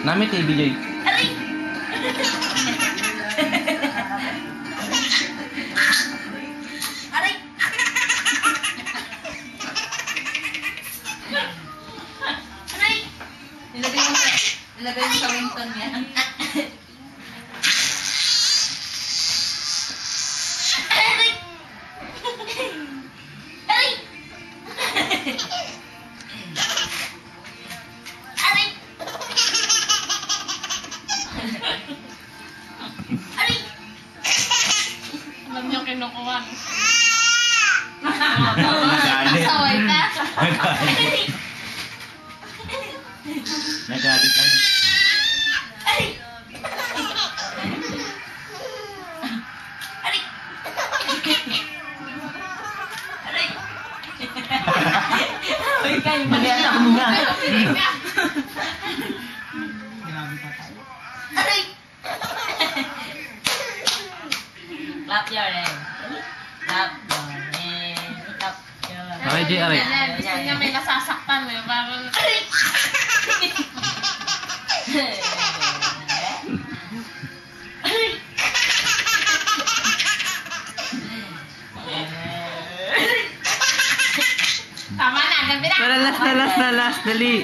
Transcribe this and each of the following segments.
Nami TV, Joy. Aray! Aray! Aray! Nilagay mo sa Winton yan. Aray! Aray! Aray! Aray! Alam niyo kinukuha. Nagalit. Saway ka. Nagalit. Nagalit ka. Aray! Aray! Aray! Uy, kayo Mag-ialak mo nga. Aray! Clap your hands. Clap your hands. Clap your hands. Aray, Jay, aray. Gusto niya may nasasaktan eh. Parang... Aray! Aray! Tama na, gabi na. Last, dali.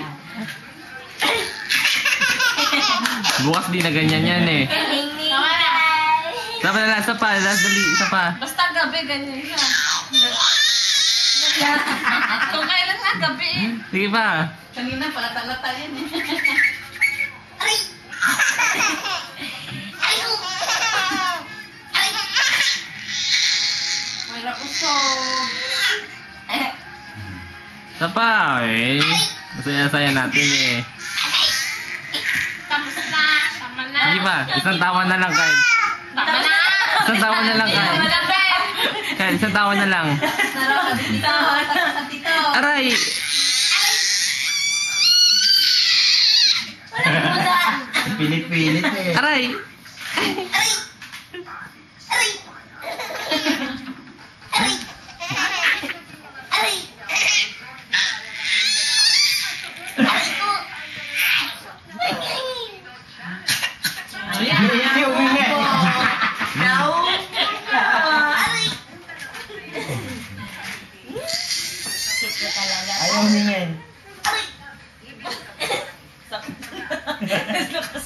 Bukas di na ganyan yan eh. Tama na. Isa pa, last, dali, isa pa. Basta gabi, ganyan siya. Kung kailan nga gabi eh. Sige pa. Kanina pala talata yan eh. Aray! Aray! Aray! Wala usog. Isa pa eh. Masaya-saya natin eh. Tapos na. Tama na. Sige pa, isang tawa na lang kahit. Tama na. Isang tawa na lang kahit. Tama na, Ben. Kahit isang tawa na lang. Sarap sa tito. Sarap sa tito. Aray! Pilit-pilit eh. Aray! Aray! Aray! Aray! Aray! Aray ko! Hindi umingi. Aray! Ayaw umingin. Aray!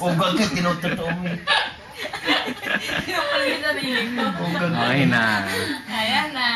Ugal ka, tinutotoo mo. Sino pala yung narinig ko? Ugal. Okay na. Ayan na.